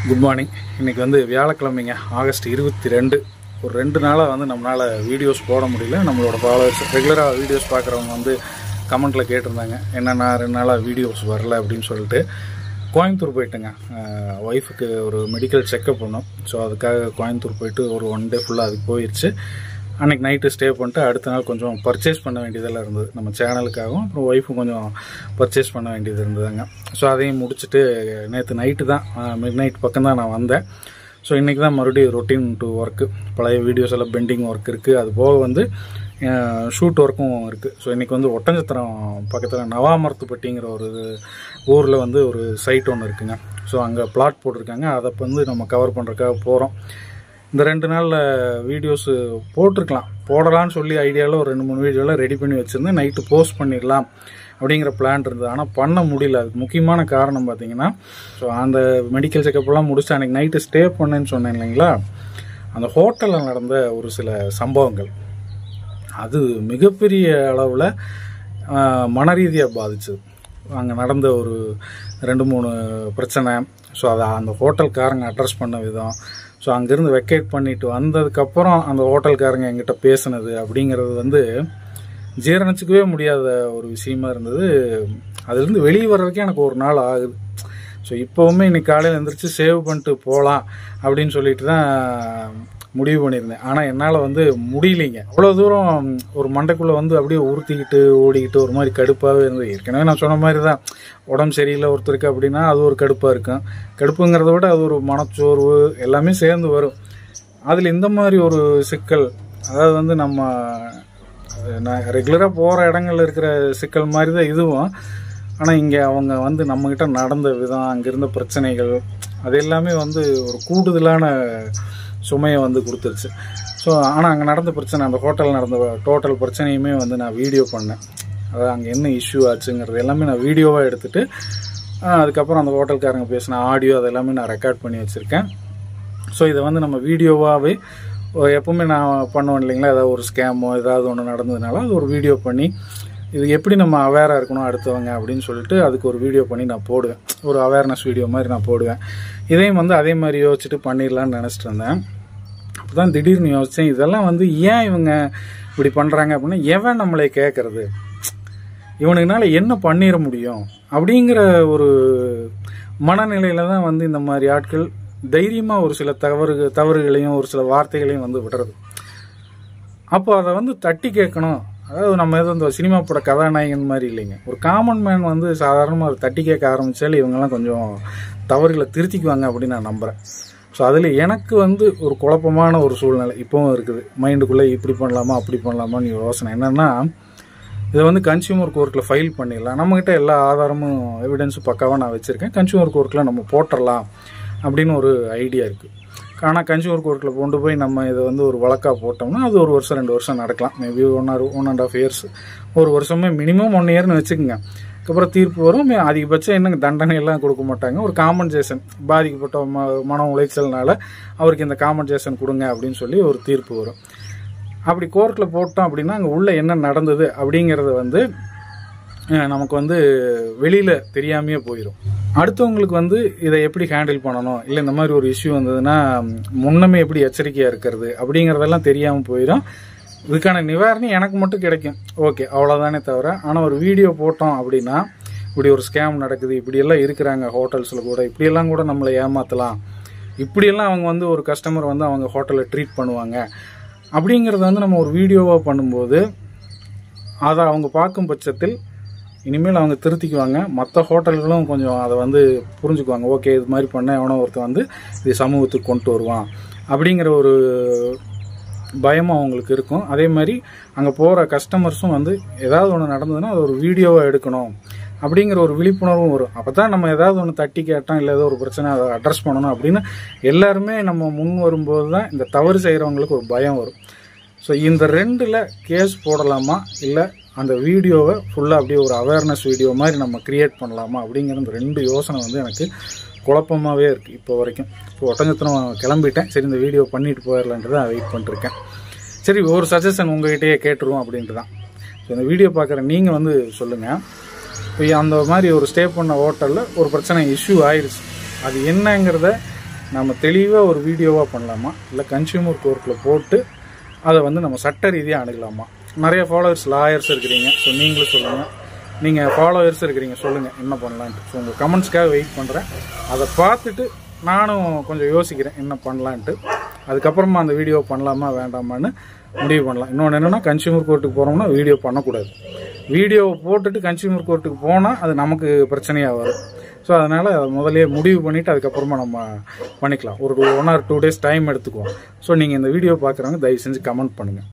Good morning. இன்றைக்கி வந்து வியாழக்கிழமைங்க, August 22. ஒரு 2 நாளாக வந்து நம்மளால் வீடியோஸ் போட முடியல. நம்மளோட ஃபாலோவர்ஸ் ரெகுலராக வீடியோஸ் பார்க்குறவங்க வந்து கமெண்ட்டில் கேட்டிருந்தாங்க, என்னென்னா 2 நாளாக வீடியோஸ் வரல அப்படின்னு சொல்லிட்டு. கோயம்புத்தூர் போயிட்டுங்க, ஒய்ஃபுக்கு ஒரு மெடிக்கல் செக்கப் பண்ணோம். ஸோ அதுக்காக கோயம்புத்தூர் போயிட்டு ஒரு 1 டே ஃபுல்லாக அதுக்கு போயிடுச்சு. அன்றைக்கி நைட்டு ஸ்டே பண்ணிட்டு அடுத்த நாள் கொஞ்சம் பர்ச்சேஸ் பண்ண வேண்டியதெல்லாம் இருந்தது நம்ம சேனலுக்காகவும். அப்புறம் ஒய்ஃபும் கொஞ்சம் பர்ச்சேஸ் பண்ண வேண்டியது இருந்ததுங்க. ஸோ அதையும் முடிச்சுட்டு நேற்று நைட்டு தான், மிட் நைட் பக்கம் தான் நான் வந்தேன். ஸோ இன்றைக்கி தான் மறுபடியும் ரொட்டீன் டு ஒர்க்கு. பழைய வீடியோஸ் எல்லாம் பெண்டிங் ஒர்க் இருக்குது. அது போக வந்து ஷூட் ஒர்க்கும் இருக்குது. ஸோ இன்றைக்கி வந்து ஒட்டஞ்சத்திரம் பக்கத்தில் நவாமரத்துப்பட்டிங்கிற ஒரு ஊரில் வந்து ஒரு சைட் ஒன்று இருக்குங்க. ஸோ அங்கே பிளாட் போட்டிருக்காங்க. அதை வந்து நம்ம கவர் பண்ணுறதுக்காக போகிறோம். இந்த 2 நாளில் வீடியோஸு போடலான்னு சொல்லி ஐடியாவில் ஒரு 2-3 வீடியோலாம் ரெடி பண்ணி வச்சுருந்தேன். நைட்டு போஸ்ட் பண்ணிடலாம் அப்படிங்கிற பிளான் இருந்தது. ஆனால் பண்ண முடியல. அதுக்கு முக்கியமான காரணம் பார்த்திங்கன்னா, ஸோ அந்த மெடிக்கல் செக்கப்லாம் முடிச்சுட்டு அன்றைக்கி நைட்டு ஸ்டே பண்ணேன்னு சொன்னேன் இல்லைங்களா, அந்த ஹோட்டலில் நடந்த ஒரு சில சம்பவங்கள் அது மிகப்பெரிய அளவில் மனரீதியாக பாதிச்சது. அங்கே நடந்த ஒரு 2-3 பிரச்சனை. ஸோ அதை அந்த ஹோட்டல்காரங்க அட்ரஸ் பண்ண விதம், ஸோ அங்கேருந்து வெக்கேட் பண்ணிட்டு வந்ததுக்கப்புறம் அந்த ஹோட்டல்காரங்க என்கிட்ட பேசுனது அப்படிங்கிறது வந்து ஜீரணிச்சிக்கவே முடியாத ஒரு விஷயமா இருந்தது. அதுலேருந்து வெளியே வர்றதுக்கே எனக்கு ஒரு நாள் ஆகுது. ஸோ இப்போவுமே இன்றைக்கி காலையில் எழுந்திரிச்சு சேவ் பண்ணிட்டு போகலாம் அப்படின்னு சொல்லிட்டு தான் முடிவு பண்ணியிருந்தேன். ஆனால் என்னால் வந்து முடியலைங்க. அவ்வளோ தூரம் ஒரு மண்டைக்குள்ளே வந்து அப்படியே உறுத்திக்கிட்டு ஓடிக்கிட்டு ஒரு மாதிரி கடுப்பாகவே இருந்தது. ஏற்கனவே நான் சொன்ன மாதிரி தான், உடம்பு சரியில்லை ஒருத்தருக்கு அப்படின்னா அது ஒரு கடுப்பாக இருக்கும். கடுப்புங்கிறத விட அது ஒரு மனச்சோர்வு எல்லாமே சேர்ந்து வரும். அதில் இந்த மாதிரி ஒரு சிக்கல், அதாவது வந்து நம்ம ரெகுலராக போகிற இடங்கள்ல இருக்கிற சிக்கல் மாதிரி தான் இதுவும். ஆனால் இங்கே அவங்க வந்து நம்மக்கிட்ட நடந்த விதம், அங்கே இருந்த பிரச்சனைகள், அது எல்லாமே வந்து ஒரு கூடுதலான சுமையை வந்து கொடுத்துருச்சு. ஸோ ஆனால் அங்கே நடந்த பிரச்சனை, அந்த ஹோட்டலில் நடந்த டோட்டல் பிரச்சனையுமே வந்து நான் வீடியோ பண்ணேன். அதாவது அங்கே என்ன இஷ்யூ ஆச்சுங்கிறது எல்லாமே நான் வீடியோவாக எடுத்துகிட்டு, அதுக்கப்புறம் அந்த ஹோட்டல்காரங்க பேசின ஆடியோ அதெல்லாமே நான் ரெக்கார்ட் பண்ணி வச்சுருக்கேன். ஸோ இதை வந்து நம்ம வீடியோவாகவே எப்போவுமே நான் பண்ணுவேன் இல்லைங்களா, ஏதாவது ஒரு ஸ்கேமோ ஏதாவது ஒன்று நடந்ததுனால அது ஒரு வீடியோ பண்ணி இது எப்படி நம்ம அவேராக இருக்கணும் அடுத்தவங்க அப்படின்னு சொல்லிட்டு அதுக்கு ஒரு வீடியோ பண்ணி நான் போடுவேன். ஒரு அவேர்னஸ் வீடியோ மாதிரி நான் போடுவேன். இதையும் வந்து அதே மாதிரி யோசிச்சுட்டு பண்ணிடலான்னு நினச்சிட்டு இருந்தேன். அப்போ தான் திடீர்னு யோசித்தேன், இதெல்லாம் வந்து ஏன் இவங்க இப்படி பண்ணுறாங்க அப்படின்னா, எவன் நம்மளை கேட்குறது, இவனுக்குனால என்ன பண்ணிட முடியும் அப்படிங்கிற ஒரு மனநிலையில் தான் வந்து இந்த மாதிரி ஆட்கள் தைரியமாக ஒரு சில தவறுகளையும் ஒரு சில வார்த்தைகளையும் வந்து விடுறது. அப்போ அதை வந்து தட்டி கேட்கணும். அதாவது நம்ம எதுவும் இந்த சினிமா பட கதாநாயகன் மாதிரி இல்லைங்க, ஒரு காமன் மேன் வந்து சாதாரணமாக அதை தட்டி கேட்க ஆரம்பித்தாலே இவங்கெல்லாம் கொஞ்சம் தவறுகளை திருத்திக்குவாங்க அப்படின்னு நான் நம்புகிறேன். ஸோ அதில் எனக்கு வந்து ஒரு குழப்பமான ஒரு சூழ்நிலை இப்போவும் இருக்குது. மைண்டுக்குள்ளே இப்படி பண்ணலாமா அப்படி பண்ணலாமான்னு யோசனை. என்னென்னா, இதை வந்து கன்சியூமர் கோர்ட்டில் ஃபைல் பண்ணிடலாம். நம்மக்கிட்ட எல்லா ஆதாரமும் எவிடன்ஸும் பக்காவாக நான் வச்சுருக்கேன். கன்சியூமர் கோர்ட்டில் நம்ம போட்டுடலாம் அப்படின்னு ஒரு ஐடியா இருக்குது. ஆனால் கன்சியூமர் கோர்ட்டில் கொண்டு போய் நம்ம இதை வந்து ஒரு வழக்காக போட்டோம்னா அது 1 வருஷம் 2 வருஷம் நடக்கலாம். மேபி 1.5 years, ஒரு வருஷமே மினிமம் 1 yearனு வச்சுக்கோங்க. அதுக்கப்புறம் தீர்ப்பு வரும். அதிகபட்சம் என்னங்க தண்டனை எல்லாம் கொடுக்க மாட்டாங்க. ஒரு காம்பன்சேஷன், பாதிக்கப்பட்ட மன உளைச்சல்னால அவருக்கு இந்த காம்பன்சேஷன் கொடுங்க அப்படின்னு சொல்லி ஒரு தீர்ப்பு வரும். அப்படி கோர்ட்டில் போட்டோம் அப்படின்னா அங்கே உள்ள என்ன நடந்தது அப்படிங்கிறது வந்து நமக்கு வந்து வெளியில் தெரியாமையே போயிடும். அடுத்தவங்களுக்கு வந்து இதை எப்படி ஹேண்டில் பண்ணணும், இல்லை இந்த மாதிரி ஒரு இஷ்யூ வந்ததுன்னா முன்னமே எப்படி எச்சரிக்கையாக இருக்கிறது அப்படிங்கிறதெல்லாம் தெரியாமல் போயிடும். இதுக்கான நிவாரணம் எனக்கு மட்டும் கிடைக்கும், ஓகே அவ்வளோதானே தவிர. ஆனால் ஒரு வீடியோ போட்டோம் அப்படின்னா இப்படி ஒரு ஸ்கேம் நடக்குது, இப்படியெல்லாம் இருக்கிறாங்க ஹோட்டல்ஸில் கூட, இப்படியெல்லாம் கூட நம்மளை ஏமாற்றலாம், இப்படியெல்லாம் அவங்க வந்து ஒரு கஸ்டமர் வந்து அவங்க ஹோட்டலில் ட்ரீட் பண்ணுவாங்க அப்படிங்கிறத வந்து நம்ம ஒரு வீடியோவாக பண்ணும்போது அதை அவங்க பார்க்கும் பட்சத்தில் இனிமேல் அவங்க திருத்திக்குவாங்க. மற்ற ஹோட்டல்களும் கொஞ்சம் அதை வந்து புரிஞ்சுக்குவாங்க. ஓகே, இது மாதிரி பண்ண எவனோ ஒருத்தர் வந்து இது சமூகத்துக்கு கொண்டு வருவான் அப்படிங்கிற ஒரு பயமும் அவங்களுக்கு இருக்கும். அதே மாதிரி அங்கே போகிற கஸ்டமர்ஸும் வந்து ஏதாவது ஒன்று நடந்ததுன்னா அது ஒரு வீடியோவாக எடுக்கணும் அப்படிங்கிற ஒரு விழிப்புணர்வும் வரும். அப்போ தான் நம்ம ஏதாவது ஒன்று தட்டி கேட்டோம், இல்லை ஏதோ ஒரு பிரச்சனை அதை அட்ரஸ் பண்ணணும் அப்படின்னு எல்லாருமே நம்ம முன் வரும்போது தான் இந்த தவறு செய்கிறவங்களுக்கு ஒரு பயம் வரும். ஸோ இந்த 2ல் கேஸ் போடலாமா, இல்லை அந்த வீடியோவை ஃபுல்லாக அப்படியே ஒரு அவேர்னஸ் வீடியோ மாதிரி நம்ம க்ரியேட் பண்ணலாமா அப்படிங்கிற இந்த 2 யோசனை வந்து எனக்கு குழப்பமாகவே இருக்குது இப்போ வரைக்கும். இப்போ ஒட்டஞ்சத்திரம் கிளம்பிட்டேன். சரி, இந்த வீடியோ பண்ணிட்டு போயிடலான்ட்டு தான் வெயிட் பண்ணிட்டுருக்கேன். சரி, ஒரு சஜஷன் உங்கள்கிட்டயே கேட்டுருவோம் அப்படின்ட்டு தான். ஸோ இந்த வீடியோ பார்க்குற நீங்கள் வந்து சொல்லுங்கள். இப்போ அந்த மாதிரி ஒரு ஸ்டே பண்ண ஹோட்டலில் ஒரு பிரச்சனை இஷ்யூ ஆயிடுச்சு, அது என்னங்கிறத நம்ம தெளிவாக ஒரு வீடியோவாக பண்ணலாமா, இல்லை கன்சியூமர் கோர்ட்டில் போட்டு அதை வந்து நம்ம சட்ட ரீதியாக அணுகலாமா? நிறைய ஃபாலோவர்ஸ் லாயர்ஸ் இருக்கிறீங்க. ஸோ நீங்களும் சொல்லுங்கள், நீங்கள் ஃபாலோவர்ஸ் இருக்கிறீங்க, சொல்லுங்கள் என்ன பண்ணலான்ட்டு. ஸோ உங்கள் கமெண்ட்ஸ்க்காக வெயிட் பண்ணுறேன். அதை பார்த்துட்டு நானும் கொஞ்சம் யோசிக்கிறேன் என்ன பண்ணலான்ட்டு. அதுக்கப்புறமா அந்த வீடியோ பண்ணலாமா வேண்டாமான்னு முடிவு பண்ணலாம். இன்னொன்று என்னென்னா, கன்சியூமர் கோர்ட்டுக்கு போகிறோம்னா வீடியோ பண்ணக்கூடாது. வீடியோவை போட்டுட்டு கன்சியூமர் கோர்ட்டுக்கு போனால் அது நமக்கு பிரச்சனையாக வரும். ஸோ அதனால் முதலே முடிவு பண்ணிவிட்டு அதுக்கப்புறமா நம்ம பண்ணிக்கலாம். ஒரு 1 or 2 days டைம் எடுத்துக்குவோம். ஸோ நீங்கள் இந்த வீடியோ பார்க்குறவங்க தயவு செஞ்சு கமெண்ட் பண்ணுங்கள்.